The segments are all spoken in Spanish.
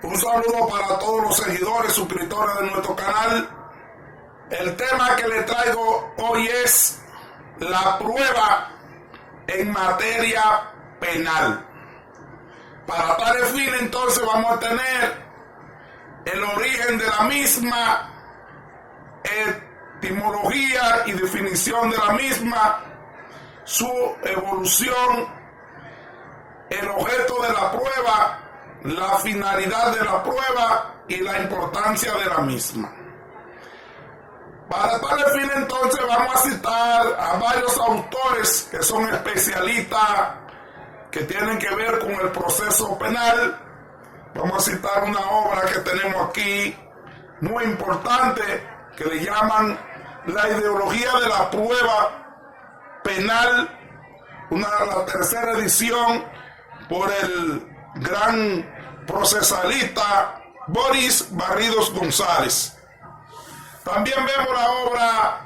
Un saludo para todos los seguidores, suscriptores de nuestro canal. El tema que le traigo hoy es la prueba en materia penal. Para tal fin, entonces, vamos a tener el origen de la misma, etimología y definición de la misma, su evolución, el objeto de la prueba, la finalidad de la prueba y la importancia de la misma. Para tal fin, entonces, vamos a citar a varios autores que son especialistas que tienen que ver con el proceso penal. Vamos a citar una obra que tenemos aquí muy importante que le llaman La ideología de la prueba penal, la tercera edición por el gran procesalista Boris Barridos González. También vemos la obra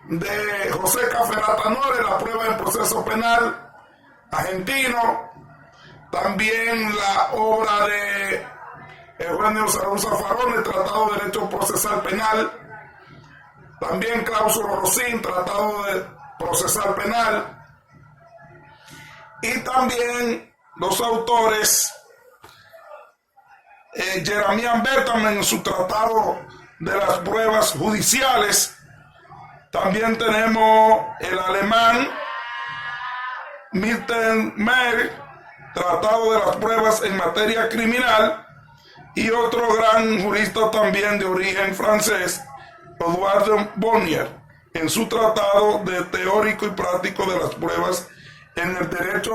de José Caferata Nore, La prueba en proceso penal argentino. También la obra de Eugenio Salud Zaffaroni, el Tratado de Derecho Procesal Penal. También Cláusulo Rosín, Tratado de Procesal Penal. Y también los autores Jeremian Bertamen en su Tratado de las Pruebas Judiciales. También tenemos el alemán Milton Meyer, Tratado de las Pruebas en Materia Criminal, y otro gran jurista también de origen francés, Eduardo Bonnier, en su Tratado de Teórico y Práctico de las Pruebas en el Derecho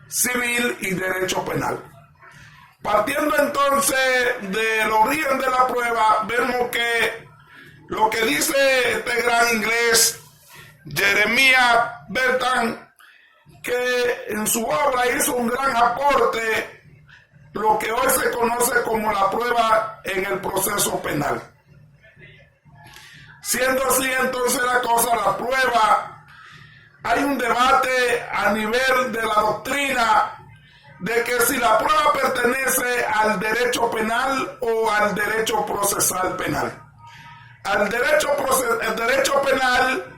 Civil y Derecho Penal. Partiendo entonces del origen de la prueba, vemos que lo que dice este gran inglés, Jeremiah Bentham, que en su obra hizo un gran aporte, lo que hoy se conoce como la prueba en el proceso penal. Siendo así entonces la cosa, la prueba, hay un debate a nivel de la doctrina de que si la prueba pertenece al derecho penal o al derecho procesal penal. El derecho penal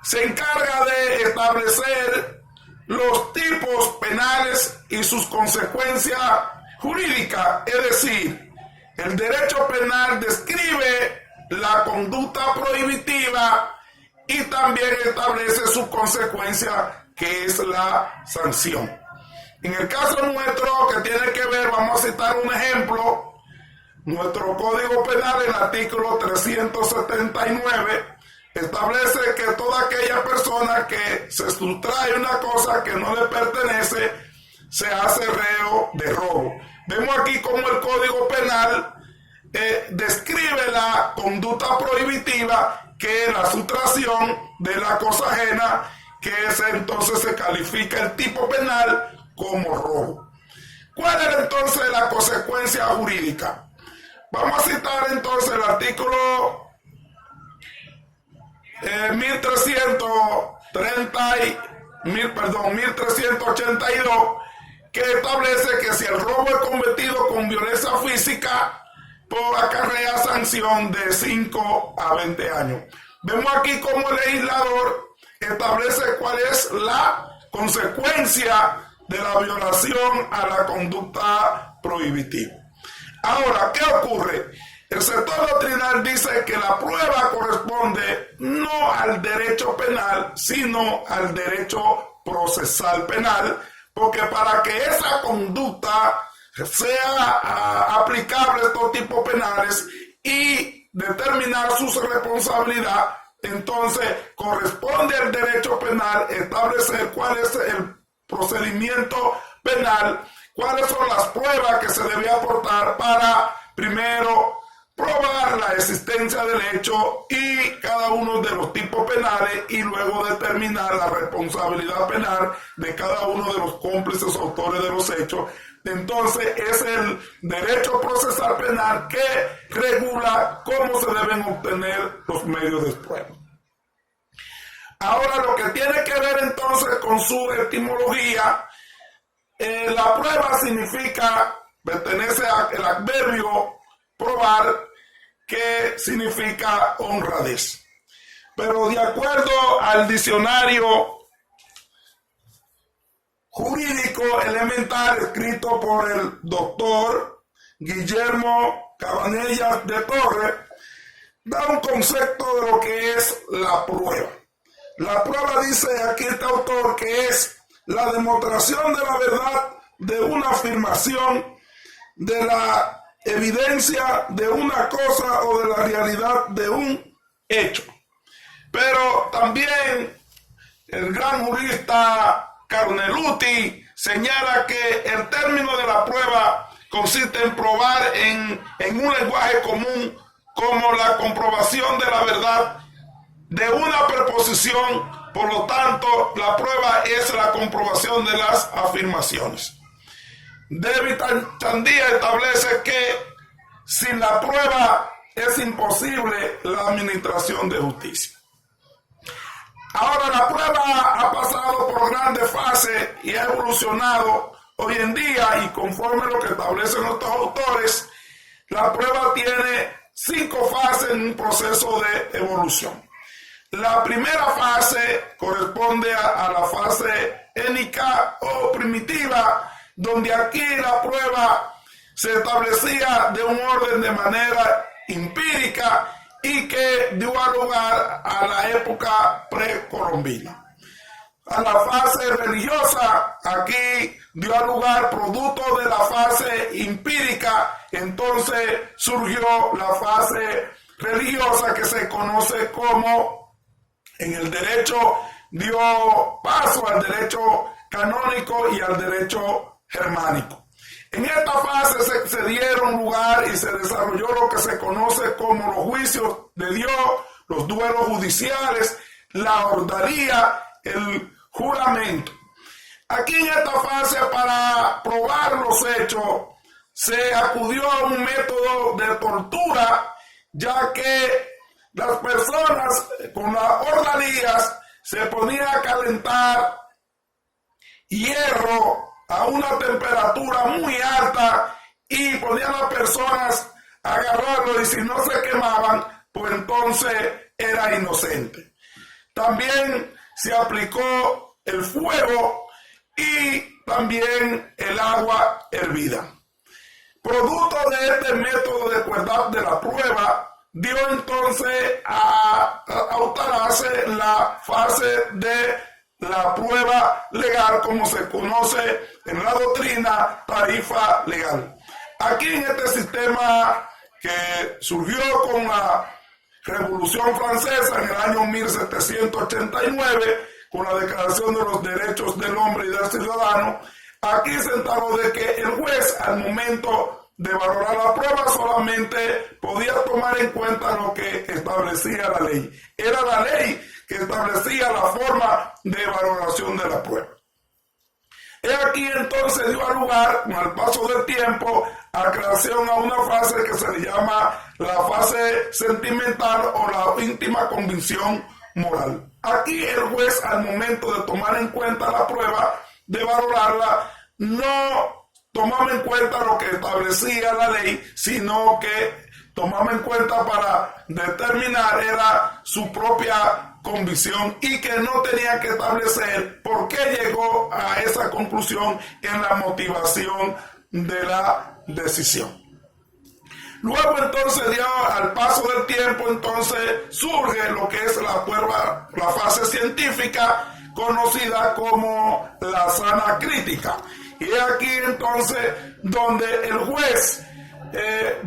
se encarga de establecer los tipos penales y sus consecuencias jurídicas, es decir, el derecho penal describe la conducta prohibitiva y también establece su consecuencia, que es la sanción. En el caso nuestro, que tiene que ver, vamos a citar un ejemplo, nuestro Código Penal, el artículo 379, establece que toda aquella persona que se sustrae una cosa que no le pertenece, se hace reo de robo. Vemos aquí cómo el Código Penal describe la conducta prohibitiva, que es la sustracción de la cosa ajena, que entonces se califica el tipo penal como robo. ¿Cuál es entonces la consecuencia jurídica? Vamos a citar entonces el artículo 1382, que establece que si el robo es cometido con violencia física, acarrea sanción de 5 a 20 años. Vemos aquí cómo el legislador establece cuál es la consecuencia de la violación a la conducta prohibitiva. Ahora, ¿qué ocurre? El sector doctrinal dice que la prueba corresponde no al derecho penal, sino al derecho procesal penal, porque para que esa conducta sea aplicable a estos tipos penales y determinar su responsabilidad, entonces corresponde al derecho penal establecer cuál es el procedimiento penal, cuáles son las pruebas que se debe aportar para, primero, probar la existencia del hecho y cada uno de los tipos penales, y luego determinar la responsabilidad penal de cada uno de los cómplices autores de los hechos. Entonces es el derecho procesal penal que regula cómo se deben obtener los medios de prueba. Ahora, lo que tiene que ver entonces con su etimología, la prueba significa pertenece al adverbio probar, que significa honradez. Pero de acuerdo al diccionario jurídico elemental escrito por el doctor Guillermo Cabanellas de Torres, da un concepto de lo que es la prueba. La prueba, dice aquí este autor, que es la demostración de la verdad de una afirmación, de la evidencia de una cosa o de la realidad de un hecho. Pero también el gran jurista Carneluti señala que el término de la prueba consiste en probar en un lenguaje común como la comprobación de la verdad de una preposición. Por lo tanto, la prueba es la comprobación de las afirmaciones. David Chandía establece que sin la prueba es imposible la administración de justicia. Ahora, la prueba ha pasado por grandes fases y ha evolucionado. Hoy en día, y conforme a lo que establecen nuestros autores, la prueba tiene 5 fases en un proceso de evolución. La primera fase corresponde a la fase étnica o primitiva, donde aquí la prueba se establecía de un orden de manera empírica y que dio lugar a la época precolombina. A la fase religiosa, aquí dio lugar producto de la fase empírica, entonces surgió la fase religiosa que se conoce como, en el derecho dio paso al derecho canónico y al derecho germánico. En esta fase se dieron lugar y se desarrolló lo que se conoce como los juicios de Dios, los duelos judiciales, la ordalía, el juramento. Aquí en esta fase, para probar los hechos, se acudió a un método de tortura, ya que las personas con las ordalías se ponían a calentar hierro a una temperatura muy alta y ponían a las personas a agarrarlo, y si no se quemaban, pues entonces era inocente. También se aplicó el fuego y también el agua hervida. Producto de este método de verdad de la prueba, dio entonces a instalarse la fase de la prueba legal, como se conoce en la doctrina tarifa legal. Aquí en este sistema que surgió con la Revolución Francesa en el año 1789, con la Declaración de los Derechos del Hombre y del Ciudadano, aquí se enteró de que el juez, al momento de valorar la prueba, solamente podía tomar en cuenta lo que establecía la ley. Era la ley que establecía la forma de valoración de la prueba. He aquí entonces dio lugar, con el paso del tiempo, a creación a una fase que se le llama la fase sentimental o la íntima convicción moral. Aquí el juez, al momento de tomar en cuenta la prueba, de valorarla, no tomaba en cuenta lo que establecía la ley, sino que tomaba en cuenta para determinar era su propia convicción, y que no tenía que establecer por qué llegó a esa conclusión en la motivación de la decisión. Luego entonces, al paso del tiempo, entonces surge lo que es la fase científica, conocida como la sana crítica. Y es aquí entonces donde el juez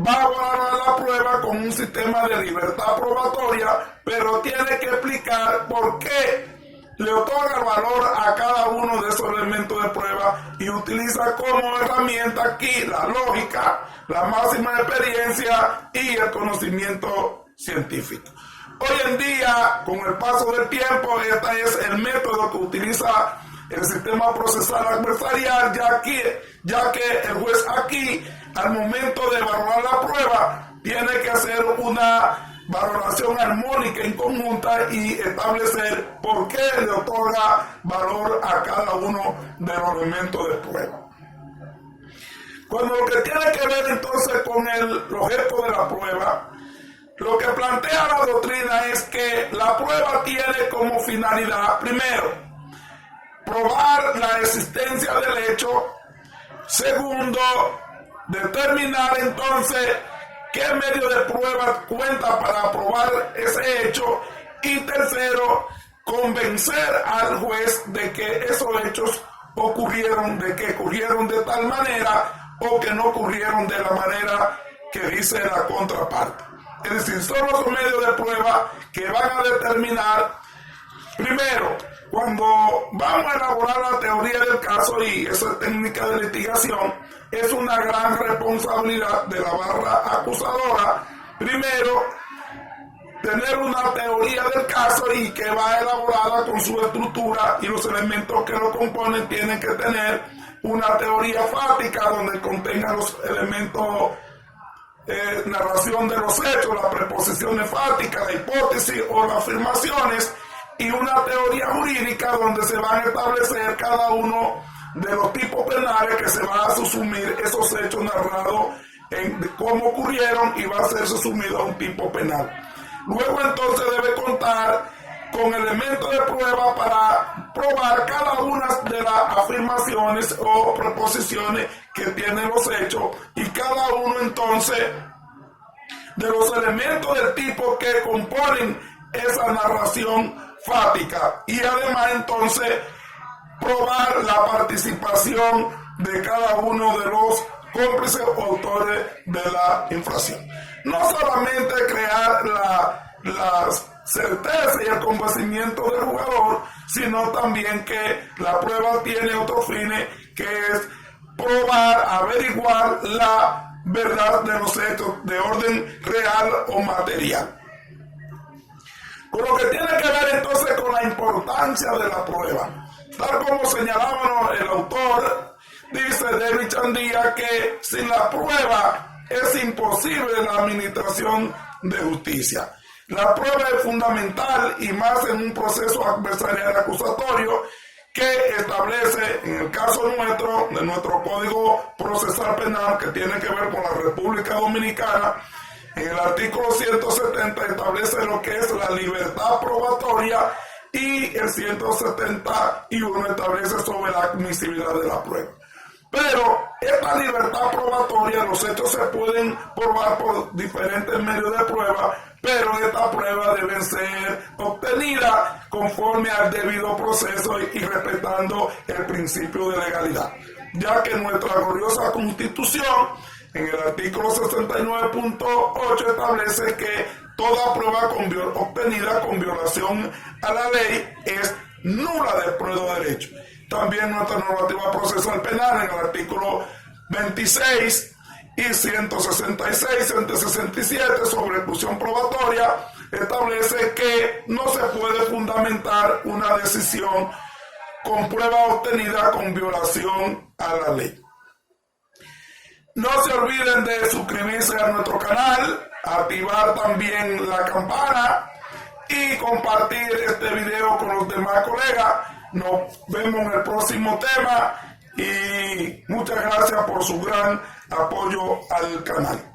va a valorar la prueba con un sistema de libertad probatoria, pero tiene que explicar por qué le otorga el valor a cada uno de esos elementos de prueba, y utiliza como herramienta aquí la lógica, la máxima experiencia y el conocimiento científico. Hoy en día, con el paso del tiempo, este es el método que utiliza el sistema procesal adversarial, ya que el juez aquí, al momento de valorar la prueba, tiene que hacer una valoración armónica en conjunta y establecer por qué le otorga valor a cada uno de los elementos de prueba. Cuando lo que tiene que ver entonces con el objeto de la prueba, lo que plantea la doctrina es que la prueba tiene como finalidad, primero, probar la existencia del hecho. Segundo, determinar entonces qué medio de prueba cuenta para probar ese hecho. Y tercero, convencer al juez de que esos hechos ocurrieron de tal manera o que no ocurrieron de la manera que dice la contraparte. Es decir, son los medios de prueba que van a determinar, primero, cuando vamos a elaborar la teoría del caso, y esa técnica de litigación es una gran responsabilidad de la barra acusadora, primero, tener una teoría del caso y que va elaborada con su estructura, y los elementos que lo componen tienen que tener una teoría fática donde contenga los elementos, narración de los hechos, las preposiciones fáticas, la hipótesis o las afirmaciones, y una teoría jurídica donde se van a establecer cada uno de los tipos penales que se va a subsumir esos hechos narrados en cómo ocurrieron, y va a ser subsumido a un tipo penal. Luego entonces debe contar con elementos de prueba para probar cada una de las afirmaciones o preposiciones que tienen los hechos, y cada uno entonces de los elementos del tipo que componen esa narración fática, y además entonces probar la participación de cada uno de los cómplices o autores de la infracción. No solamente crear la certeza y el convencimiento del jugador, sino también que la prueba tiene otros fines, que es probar, averiguar la verdad de los hechos de orden real o material. Con lo que tiene que ver entonces con la importancia de la prueba, tal como señalaba el autor, dice David Chandía que sin la prueba es imposible la administración de justicia. La prueba es fundamental, y más en un proceso adversarial acusatorio que establece, en el caso nuestro, de nuestro Código Procesal Penal, que tiene que ver con la República Dominicana, en el artículo 170 establece lo que es la libertad probatoria, y el 171 establece sobre la admisibilidad de la prueba. Pero esta libertad probatoria, los hechos se pueden probar por diferentes medios de prueba, pero esta prueba debe ser obtenida conforme al debido proceso y respetando el principio de legalidad, ya que nuestra gloriosa Constitución, en el artículo 69.8, establece que toda prueba obtenida con violación a la ley es nula de pleno derecho. También nuestra normativa procesal penal, en el artículo 26 y 166, 167 sobre exclusión probatoria, establece que no se puede fundamentar una decisión con prueba obtenida con violación a la ley. No se olviden de suscribirse a nuestro canal, activar también la campana y compartir este video con los demás colegas. Nos vemos en el próximo tema, y muchas gracias por su gran apoyo al canal.